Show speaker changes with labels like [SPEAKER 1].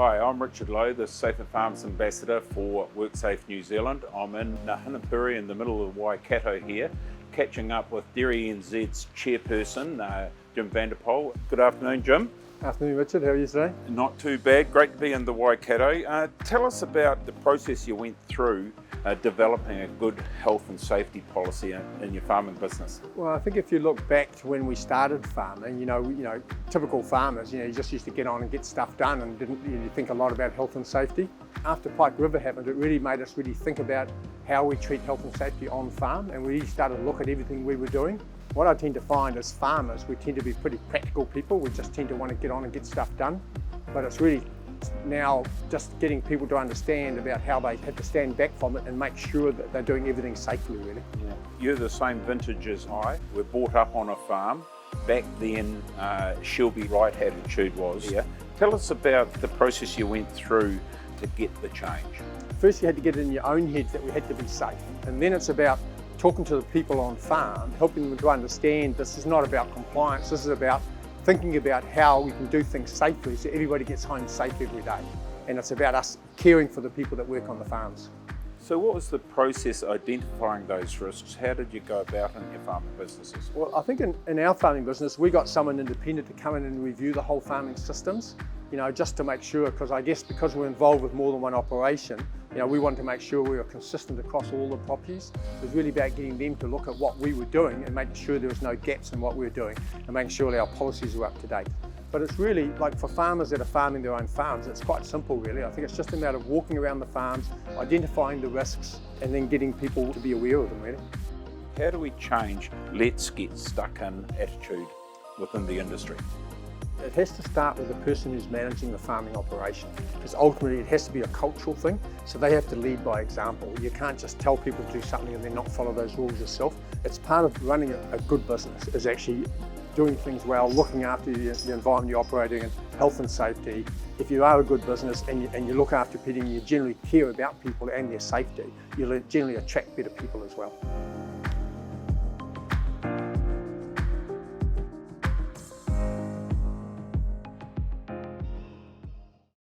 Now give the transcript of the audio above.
[SPEAKER 1] Hi, I'm Richard Loe, the Safer Farms Ambassador for WorkSafe New Zealand. I'm in Hinapuri in the middle of Waikato here, catching up with Dairy NZ's chairperson, Jim Vanderpoel. Good afternoon, Jim.
[SPEAKER 2] Afternoon, Richard. How are you today?
[SPEAKER 1] Not too bad. Great to be in the Waikato. Tell us about the process you went through developing a good health and safety policy in your farming business.
[SPEAKER 2] Well, I think if you look back to when we started farming, typical farmers, you just used to get on and get stuff done and didn't really think a lot about health and safety. After Pike River happened, it really made us really think about how we treat health and safety on farm, and we started to look at everything we were doing. What I tend to find as farmers, we tend to be pretty practical people. We just tend to want to get on and get stuff done. But it's really now just getting people to understand about how they have to stand back from it and make sure that they're doing everything safely, really.
[SPEAKER 1] Yeah. You're the same vintage as I. We're brought up on a farm. Back then, she'll be right attitude was. Yeah. Tell us about the process you went through to get the change.
[SPEAKER 2] First, you had to get it in your own head that we had to be safe. And then it's about talking to the people on farm, helping them to understand this is not about compliance, this is about thinking about how we can do things safely so everybody gets home safe every day. And it's about us caring for the people that work on the farms.
[SPEAKER 1] So what was the process identifying those risks? How did you go about in your farming businesses?
[SPEAKER 2] Well, I think in our farming business, we got someone independent to come in and review the whole farming systems, just to make sure, because we're involved with more than one operation, we wanted to make sure we were consistent across all the properties. It was really about getting them to look at what we were doing and making sure there was no gaps in what we were doing and making sure our policies were up to date. But it's really, like for farmers that are farming their own farms, it's quite simple really. I think it's just a matter of walking around the farms, identifying the risks, and then getting people to be aware of them really.
[SPEAKER 1] How do we change let's get stuck in attitude within the industry?
[SPEAKER 2] It has to start with the person who's managing the farming operation, because ultimately it has to be a cultural thing, so they have to lead by example. You can't just tell people to do something and then not follow those rules yourself. It's part of running a good business, is actually doing things well, looking after the environment you're operating in, health and safety. If you are a good business and you look after people and you generally care about people and their safety, you'll generally attract better people as well.